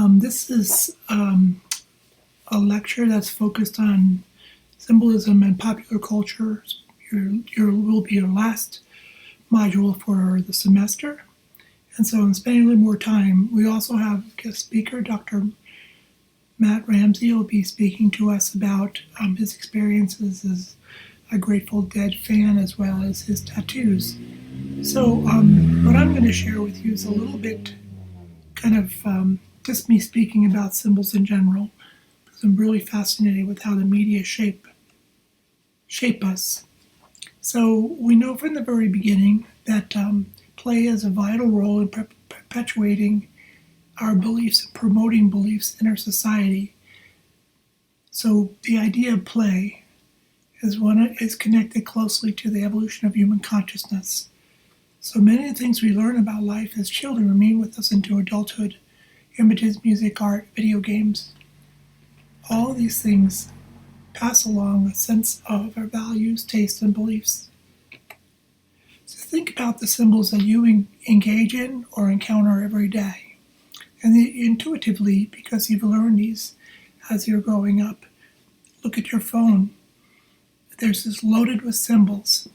This is a lecture that's focused on symbolism and popular culture. Will be your last module for the semester. And so I'm spending a little more time. We also have a guest speaker, Dr. Matt Ramsey, will be speaking to us about his experiences as a Grateful Dead fan as well as his tattoos. So what I'm going to share with you is a little bit kind of just me speaking about symbols in general, because I'm really fascinated with how the media shape us. So we know from the very beginning that play has a vital role in perpetuating our beliefs and promoting beliefs in our society. So the idea of play is connected closely to the evolution of human consciousness. So many of the things we learn about life as children remain with us into adulthood. Images, music, art, video games. All of these things pass along a sense of our values, tastes, and beliefs. So think about the symbols that you engage in or encounter every day. And intuitively, because you've learned these as you're growing up, look at your phone. There's this loaded with symbols.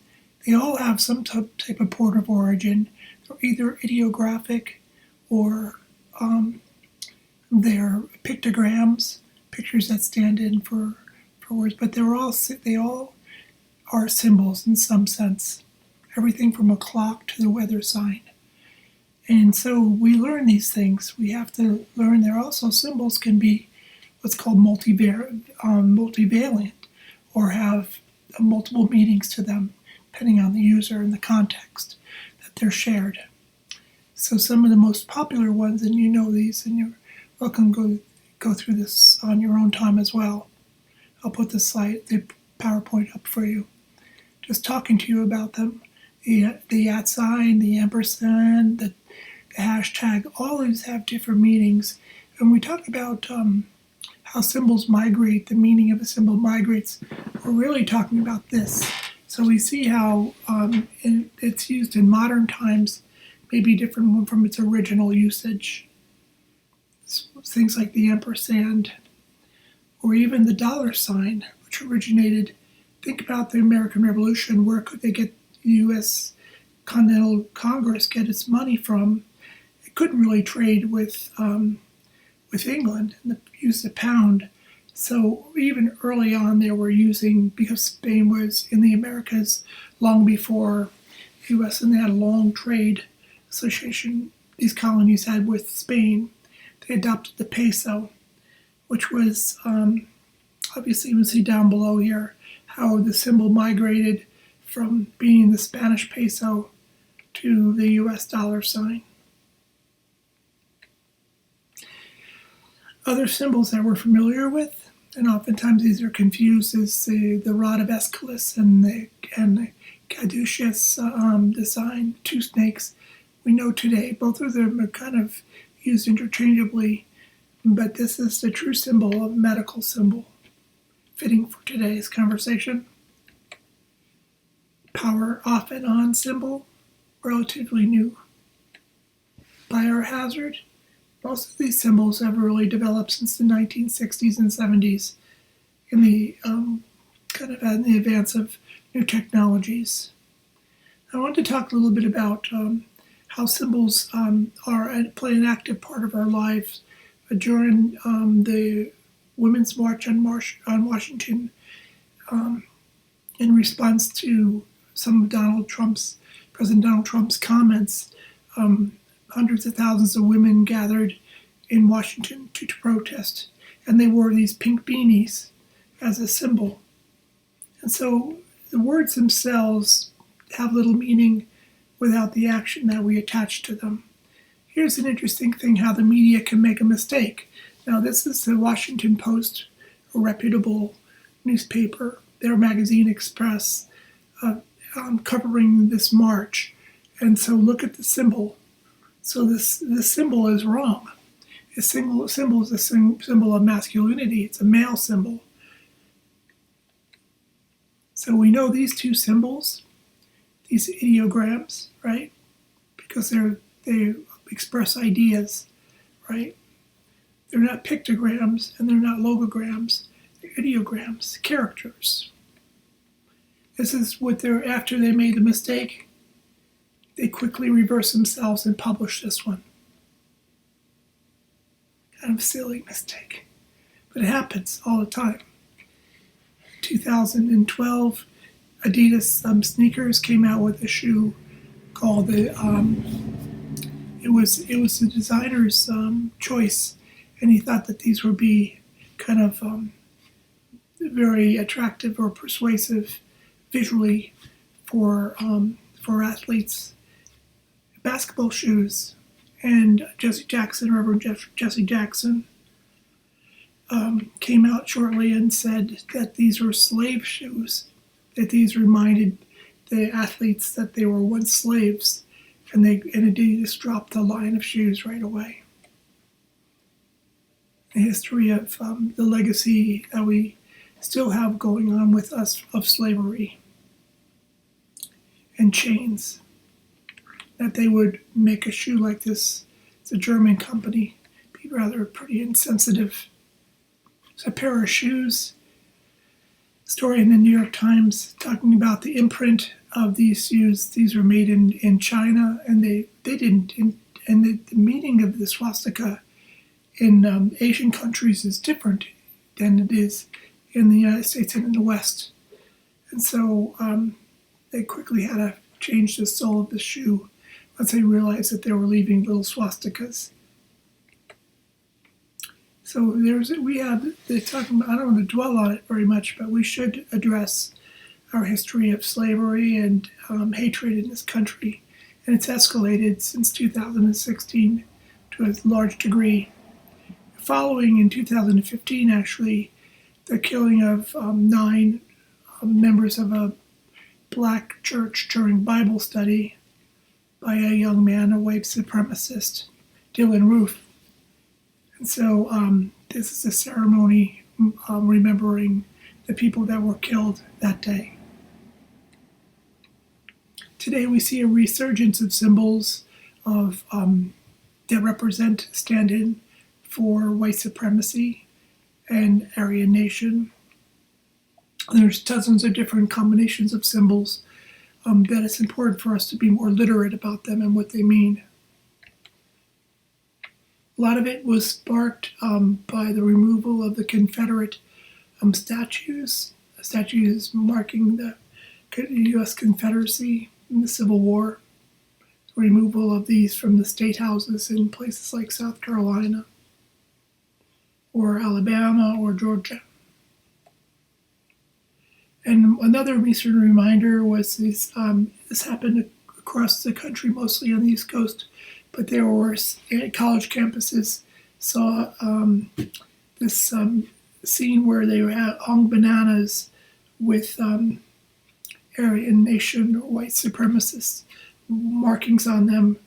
They all have some type of port of origin. They're either ideographic or they're pictograms, pictures that stand in for words, but they all are symbols in some sense. Everything from a clock to the weather sign. And so we learn these things. We have to learn they're also symbols can be what's called multivalent or have multiple meanings to them, depending on the user and the context that they're shared. So some of the most popular ones, and you know these, and you're welcome to go through this on your own time as well. I'll put the PowerPoint up for you. Just talking to you about them. The @ sign, the ampersand, the hashtag, all these have different meanings. And we talk about how symbols migrate, the meaning of a symbol migrates. We're really talking about this. So we see how it's used in modern times, maybe different from its original usage. Things like the ampersand, or even the $sign, which originated, think about the American Revolution, where could they get the U.S. Continental Congress get its money from? It couldn't really trade with England and use the pound. So even early on they were using, because Spain was in the Americas long before the U.S. and they had a long trade association these colonies had with Spain. They adopted the peso, which was, obviously you can see down below here, how the symbol migrated from being the Spanish peso to the US $sign. Other symbols that we're familiar with, and oftentimes these are confused, is the rod of Aeschylus and the caduceus design, two snakes. We know today both of them are kind of used interchangeably, but this is the true symbol of a medical symbol, fitting for today's conversation. Power off and on symbol, relatively new. Biohazard, most of these symbols have really developed since the 1960s and 70s in the in the advance of new technologies. I want to talk a little bit about how symbols play an active part of our lives during the Women's March on Washington, in response to some of President Donald Trump's comments. Hundreds of thousands of women gathered in Washington to protest, and they wore these pink beanies as a symbol. And so the words themselves have little meaning without the action that we attach to them. Here's an interesting thing, how the media can make a mistake. Now, this is the Washington Post, a reputable newspaper, their magazine Express, covering this march. And so look at the symbol. So this symbol is wrong. The symbol is a symbol of masculinity. It's a male symbol. So we know these two symbols, these ideograms, right? Because they express ideas, right? They're not pictograms and they're not logograms. They're ideograms, characters. This is what they're, after they made the mistake, they quickly reverse themselves and publish this one. Kind of silly mistake. But it happens all the time. 2012, Adidas sneakers came out with a shoe called the, it was the designer's choice, and he thought that these would be kind of very attractive or persuasive visually for athletes. Basketball shoes, and Reverend Jesse Jackson, came out shortly and said that these were slave shoes, that these reminded the athletes that they were once slaves, and Adidas dropped the line of shoes right away. The history of the legacy that we still have going on with us of slavery and chains. That they would make a shoe like this. It's a German company. Be rather pretty insensitive. It's a pair of shoes. Story in the New York Times talking about the imprint of these shoes. These were made in China, and they didn't. And the meaning of the swastika in Asian countries is different than it is in the United States and in the West. And so they quickly had to change the sole of the shoe once they realized that they were leaving little swastikas. So they're talking about, I don't want to dwell on it very much, but we should address our history of slavery and hatred in this country. And it's escalated since 2016 to a large degree. Following in 2015, actually, the killing of 9 members of a black church during Bible study by a young man, a white supremacist, Dylan Roof. And so this is a ceremony remembering the people that were killed that day. Today we see a resurgence of symbols of that stand in for white supremacy and Aryan nation. There's dozens of different combinations of symbols that it's important for us to be more literate about them and what they mean. A lot of it was sparked by the removal of the Confederate statues marking the U.S. Confederacy in the Civil War, the removal of these from the state houses in places like South Carolina or Alabama or Georgia. And another recent reminder was this happened across the country, mostly on the East Coast, but there were college campuses saw this scene where they hung bananas with Aryan nation or white supremacist markings on them,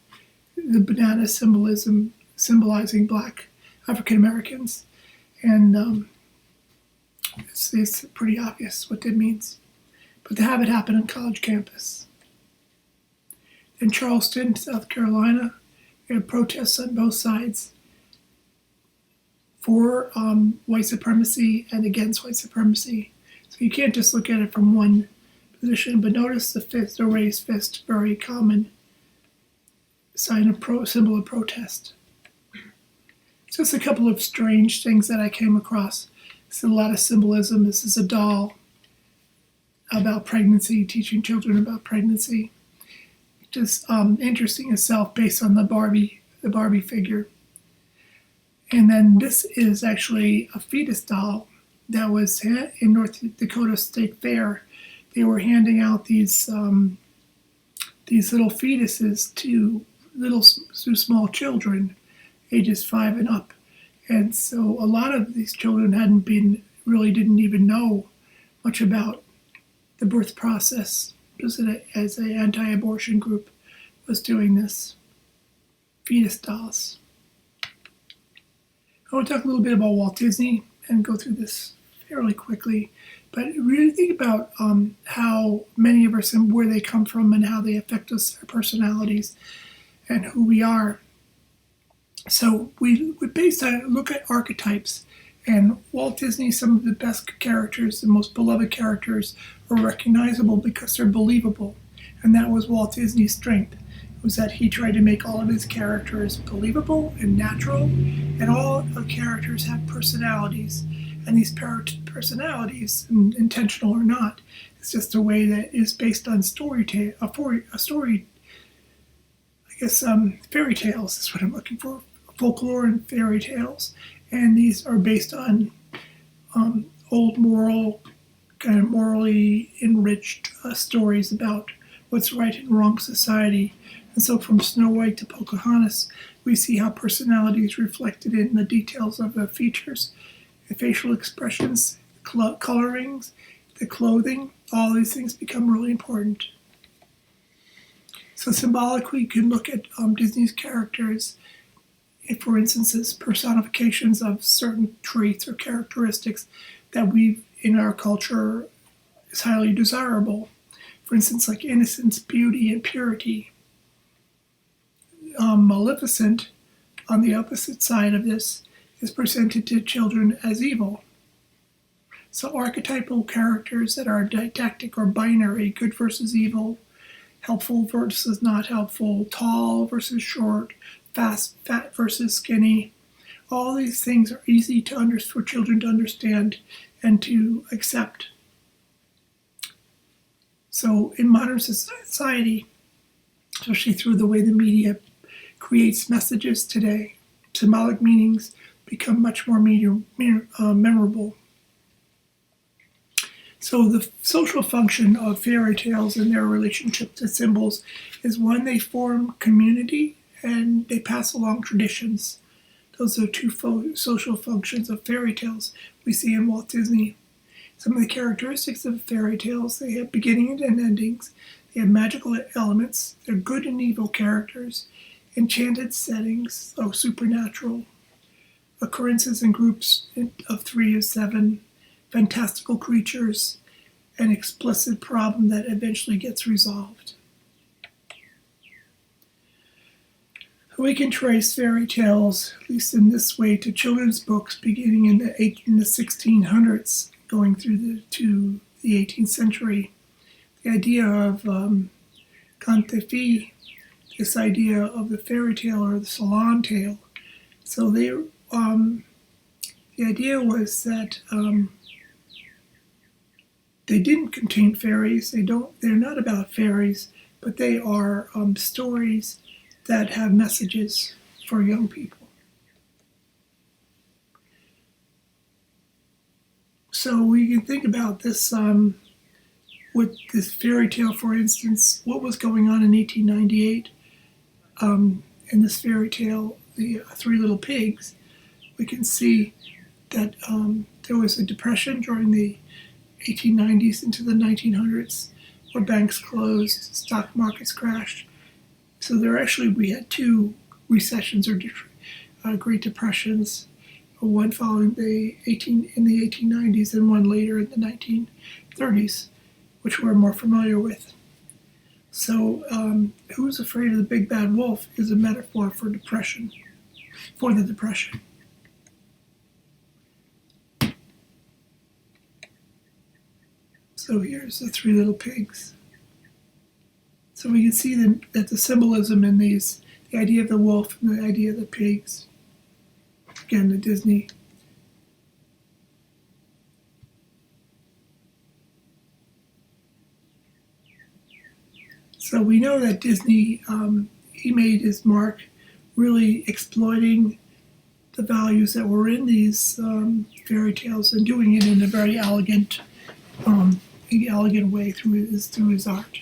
the banana symbolizing black African Americans. And it's pretty obvious what that means. But to have it happen on college campus. In Charleston, South Carolina, we had protests on both sides for white supremacy and against white supremacy. So you can't just look at it from one position, but notice the raised fist, very common symbol of protest. Just a couple of strange things that I came across. There's a lot of symbolism. This is a doll about pregnancy, teaching children about pregnancy. Just interesting itself based on the Barbie figure. And then this is actually a fetus doll that was in North Dakota State Fair. They were handing out these little fetuses to small children, ages 5 and up. And so a lot of these children didn't even know much about the birth process, just as an anti-abortion group was doing this. Fetus dolls. I want to talk a little bit about Walt Disney and go through this fairly quickly, but really think about how many of our symbols, where they come from and how they affect us, our personalities, and who we are. So we based on look at archetypes, and Walt Disney, some of the best characters, the most beloved characters, are recognizable because they're believable, and that was Walt Disney's strength. Was that he tried to make all of his characters believable and natural, and all the characters have personalities, and these personalities, intentional or not, it's just a way that is based on fairy tales is what I'm looking for, folklore and fairy tales, and these are based on old kind of morally enriched stories about what's right and wrong society. And so from Snow White to Pocahontas, we see how personality is reflected in the details of the features, the facial expressions, colorings, the clothing. All these things become really important. So symbolically, you can look at Disney's characters, if, for instance, as personifications of certain traits or characteristics that we in our culture is highly desirable. For instance, like innocence, beauty, and purity. Maleficent, on the opposite side of this, is presented to children as evil. So archetypal characters that are didactic or binary, good versus evil, helpful versus not helpful, tall versus short, fat versus skinny. All these things are easy for children to understand and to accept. So in modern society, especially through the way the media creates messages today, symbolic meanings become much more memorable. So the social function of fairy tales and their relationship to symbols is one, they form community and they pass along traditions. Those are two social functions of fairy tales we see in Walt Disney. Some of the characteristics of fairy tales, they have beginnings and endings, they have magical elements, they're good and evil characters, enchanted settings, supernatural, occurrences in groups of 3 or 7, fantastical creatures, an explicit problem that eventually gets resolved. We can trace fairy tales, at least in this way, to children's books beginning in the 1600s, going through to the 18th century. The idea of conte fille, this idea of the fairy tale or the salon tale. So the idea was that they didn't contain fairies. They're not about fairies, but they are stories that have messages for young people. So we can think about this with this fairy tale, for instance, what was going on in 1898 in this fairy tale, the Three Little Pigs. We can see that there was a depression during the 1890s into the 1900s, where banks closed, stock markets crashed. So we had 2 recessions or Great Depressions, one following in the 1890s and one later in the 1930s, which we're more familiar with. So Who's Afraid of the Big Bad Wolf is a metaphor for the Depression. So here's the Three Little Pigs. So we can see that the symbolism in these, the idea of the wolf and the idea of the pigs, again, the Disney. So we know that Disney, he made his mark really exploiting the values that were in these fairy tales and doing it in a very elegant way through his art,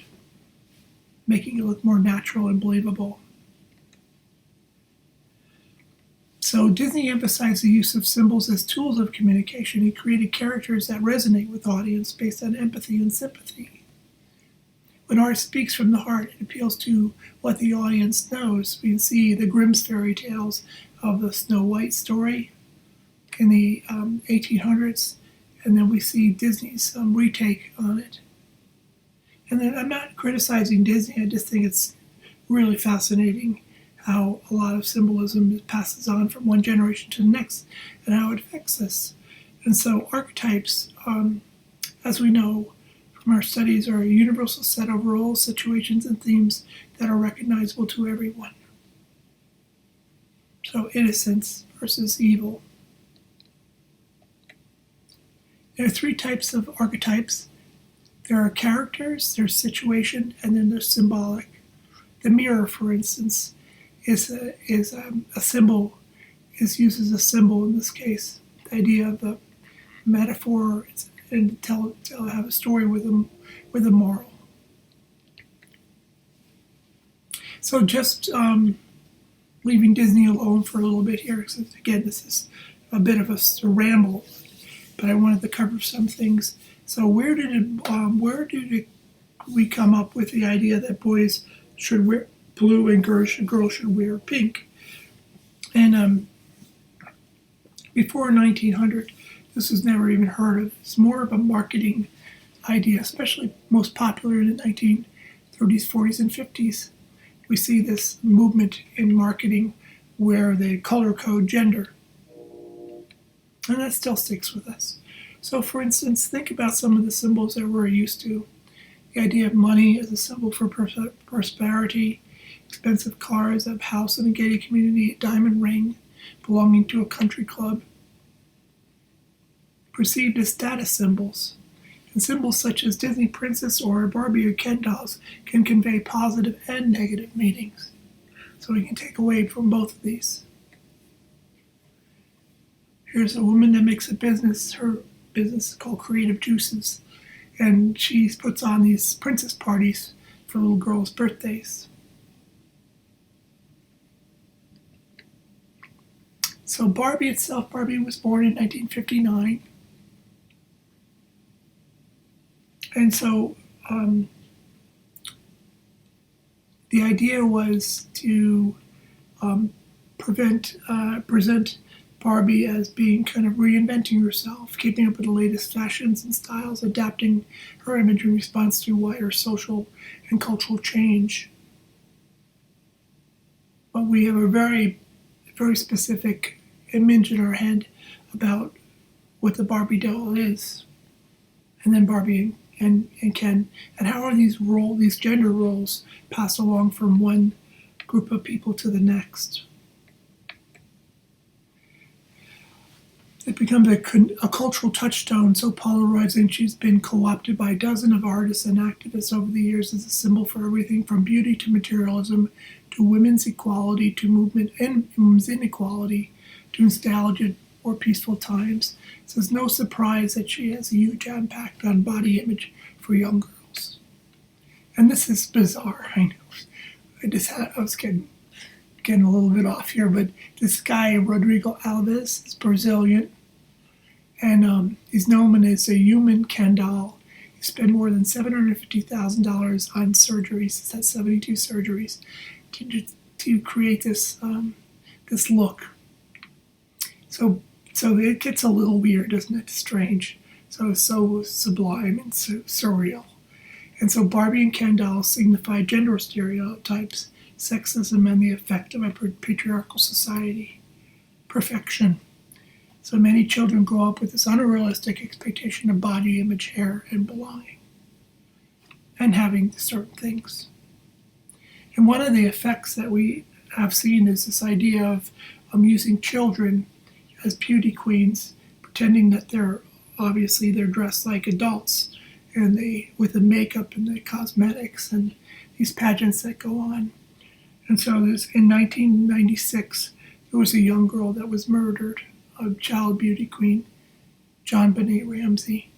making it look more natural and believable. So Disney emphasized the use of symbols as tools of communication. He created characters that resonate with the audience based on empathy and sympathy. When art speaks from the heart, it appeals to what the audience knows. We can see the Grimm's fairy tales of the Snow White story in the 1800s, and then we see Disney's retake on it. And then I'm not criticizing Disney, I just think it's really fascinating how a lot of symbolism passes on from one generation to the next and how it affects us. And so archetypes, as we know from our studies, are a universal set of roles, situations, and themes that are recognizable to everyone. So innocence versus evil. There are three types of archetypes. There are characters, there's situation, and then there's symbolic. The mirror, for instance, is a symbol, uses a symbol in this case. The idea of a metaphor and have a story with a moral. So just leaving Disney alone for a little bit here, because again, this is a bit of a ramble, but I wanted to cover some things. So where did we come up with the idea that boys should wear blue and girls should wear pink? And before 1900, this was never even heard of. It's more of a marketing idea, especially most popular in the 1930s, 40s, and 50s. We see this movement in marketing where they color code gender. And that still sticks with us. So for instance, think about some of the symbols that we're used to. The idea of money as a symbol for prosperity, expensive cars, a house in a gated community, a diamond ring, belonging to a country club. Perceived as status symbols. And symbols such as Disney princess or Barbie or Ken dolls can convey positive and negative meanings. So we can take away from both of these. Here's a woman that makes a business. Her business is called Creative Juices. And she puts on these princess parties for little girls' birthdays. So Barbie itself, Barbie was born in 1959. And so the idea was to present Barbie as being kind of reinventing herself, keeping up with the latest fashions and styles, adapting her image in response to wider social and cultural change. But we have a very, very specific image in our head about what the Barbie doll is, and then Barbie and Ken, and how are these gender roles passed along from one group of people to the next. It becomes a cultural touchstone so polarizing she's been co-opted by dozens of artists and activists over the years as a symbol for everything from beauty to materialism to women's equality to movement and women's inequality to nostalgia or peaceful times. So it's no surprise that she has a huge impact on body image for young girls. And this is bizarre, I know. I was getting a little bit off here, but this guy, Rodrigo Alves, is Brazilian. And he's known as a human Ken doll. He spent more than $750,000 on surgeries. He's had 72 surgeries to create this this look. So it gets a little weird, doesn't it? Strange. So sublime and so surreal. And so Barbie and Ken dolls signify gender stereotypes, sexism, and the effect of a patriarchal society. Perfection. So many children grow up with this unrealistic expectation of body image, hair, and belonging, and having certain things. And one of the effects that we have seen is this idea of using children as beauty queens, pretending that they're dressed like adults, and with the makeup and the cosmetics and these pageants that go on. And so in 1996, there was a young girl that was murdered, a child beauty queen, JonBenet Ramsey.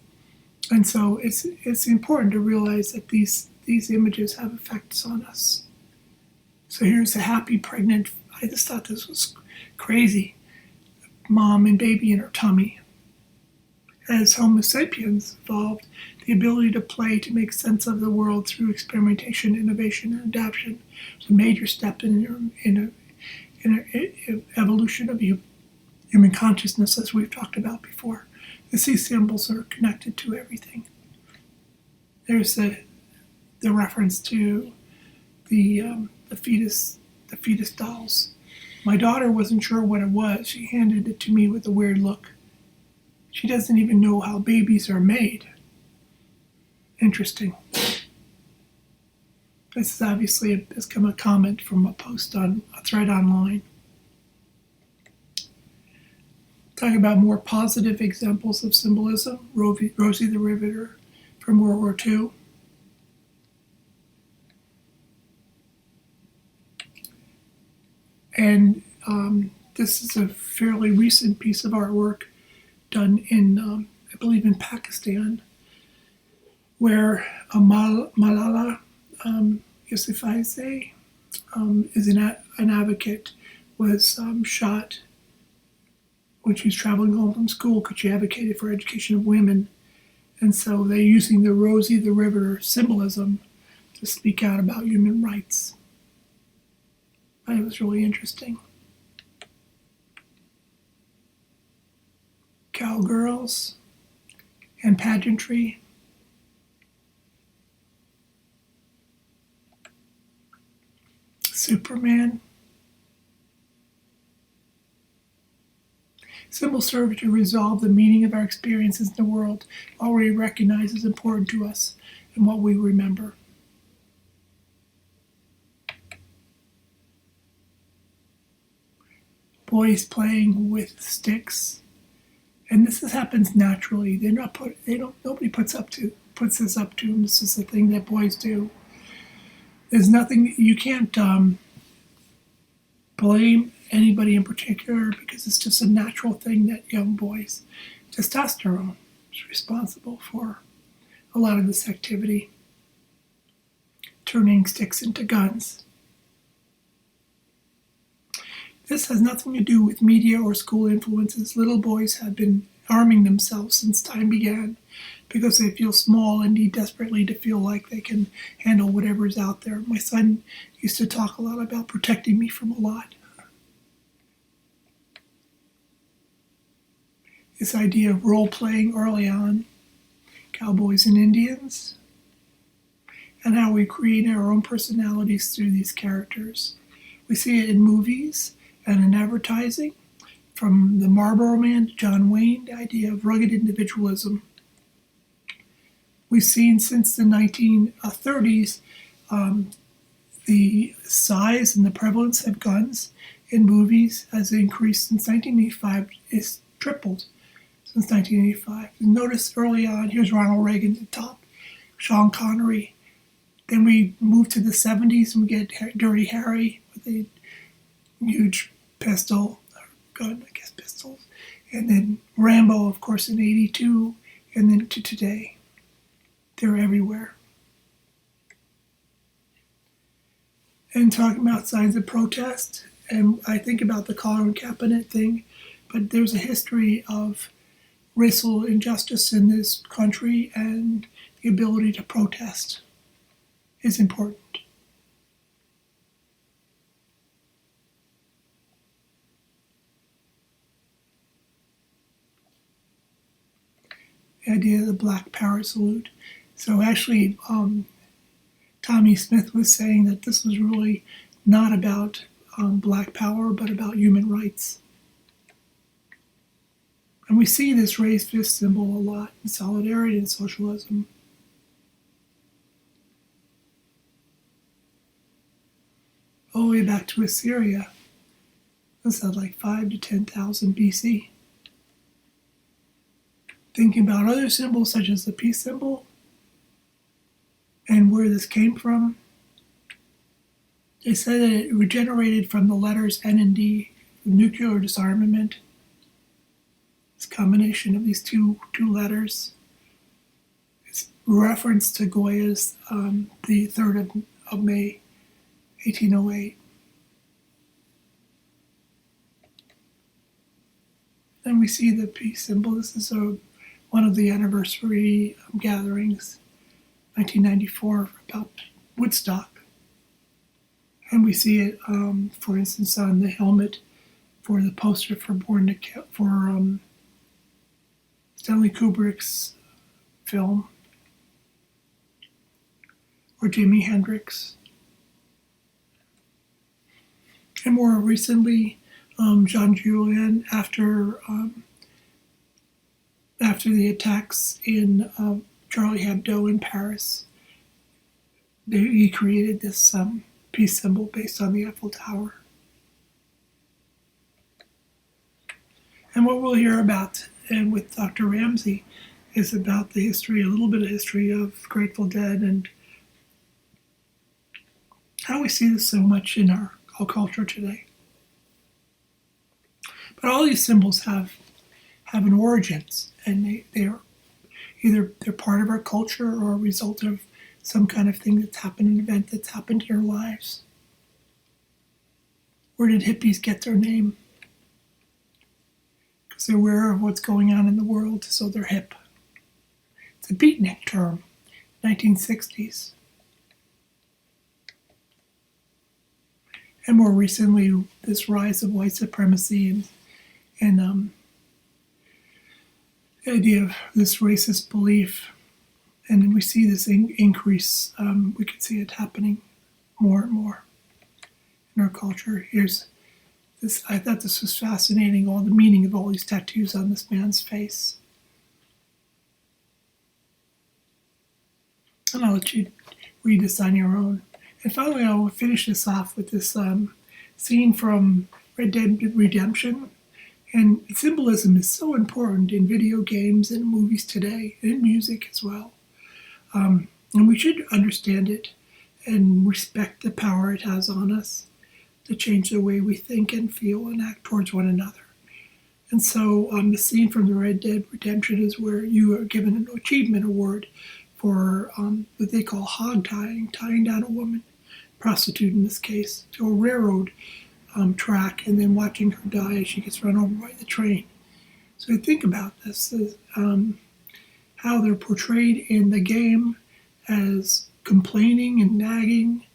And so it's important to realize that these images have effects on us. So here's a happy pregnant, I just thought this was crazy, mom and baby in her tummy. As Homo sapiens evolved, the ability to play, to make sense of the world through experimentation, innovation, and adaptation was a major step in an evolution of human consciousness, as we've talked about before. These symbols are connected to everything. There's the reference to the fetus the fetus dolls. My daughter wasn't sure what it was. She handed it to me with a weird look. She doesn't even know how babies are made. Interesting. This is obviously has come a comment from a post on a thread online. Talking about more positive examples of symbolism, Rosie the Riveter from World War II. And this is a fairly recent piece of artwork done in, I believe, in Pakistan, where Malala Yousafzai is an advocate, was shot when she was traveling home from school because she advocated for education of women. And so they're using the Rosie the Riveter symbolism to speak out about human rights. And it was really interesting. Cowgirls and pageantry. Superman. Symbols serve to resolve the meaning of our experiences in the world, what we recognize as important to us and what we remember. Boys playing with sticks, and this happens naturally. Nobody puts this up to them. This is the thing that boys do. There's nothing you can't blame anybody in particular because it's just a natural thing that young boys, testosterone, is responsible for a lot of this activity, turning sticks into guns. This has nothing to do with media or school influences. Little boys have been arming themselves since time began because they feel small and need desperately to feel like they can handle whatever is out there. My son used to talk a lot about protecting me from a lot. This idea of role-playing early on, cowboys and Indians, and how we create our own personalities through these characters. We see it in movies and in advertising, from the Marlboro Man to John Wayne, the idea of rugged individualism. We've seen since the 1930s the size and the prevalence of guns in movies has increased since 1985. It's tripled since 1985. And notice early on, here's Ronald Reagan at the top, Sean Connery. Then we move to the 70s and we get Dirty Harry with a huge pistol, or gun, I guess pistols. And then Rambo, of course, in 82, and then to today. They're everywhere. And talking about signs of protest, and I think about the Colin Kaepernick thing, but there's a history of racial injustice in this country, and the ability to protest is important. The idea of the Black Power salute. So actually, Tommy Smith was saying that this was really not about Black Power, but about human rights. And we see this raised fist symbol a lot in solidarity and socialism. All the way back to Assyria. This is like 5 to 10,000 BC. Thinking about other symbols such as the peace symbol and where this came from. They said that it regenerated from the letters N and D, nuclear disarmament. This combination of these two letters. It's reference to Goya's the 3rd of May, 1808. Then we see the peace symbol. This is one of the anniversary gatherings, 1994, about Woodstock. And we see it, for instance, on the helmet for the poster for Stanley Kubrick's film, or Jimi Hendrix. And more recently, Jean Julien, after the attacks in Charlie Hebdo in Paris, he created this peace symbol based on the Eiffel Tower. And what we'll hear about, and with Dr. Ramsey, is about the history, a little bit of history of Grateful Dead and how we see this so much in our culture today. But all these symbols have an origins, and they're either they're part of our culture or a result of some kind of thing that's happened, an event that's happened in our lives. Where did hippies get their name? Because they're aware of what's going on in the world, so they're hip. It's a beatnik term, 1960s. And more recently, this rise of white supremacy and the idea of this racist belief. And then we see this increase. We can see it happening more and more in our culture. Here's this. I thought this was fascinating, all the meaning of all these tattoos on this man's face. And I'll let you read this on your own. And finally, I'll finish this off with this scene from Red Dead Redemption. And symbolism is so important in video games and movies today, and in music as well. And we should understand it and respect the power it has on us to change the way we think and feel and act towards one another. And so the scene from the Red Dead Redemption is where you are given an achievement award for what they call hog tying, tying down a woman, prostitute in this case, to a railroad track and then watching her die as she gets run over by the train. So think about this, how they're portrayed in the game as complaining and nagging.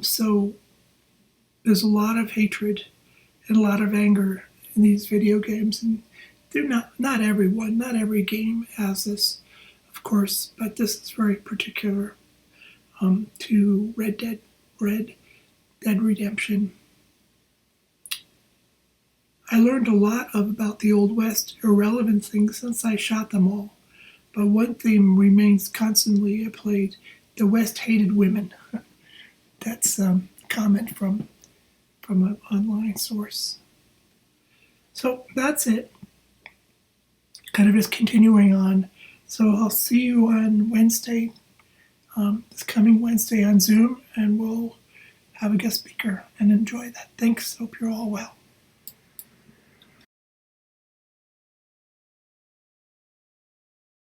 So there's a lot of hatred and a lot of anger in these video games. And they're not everyone, not every game has this, of course, but this is very particular to Red Dead Redemption. I learned a lot about the Old West irrelevant things since I shot them all, but one theme remains constantly played: the West hated women. That's a comment from an online source. So that's it. Kind of just continuing on. So I'll see you on Wednesday, this coming Wednesday on Zoom, and we'll have a guest speaker and enjoy that. Thanks. Hope you're all well.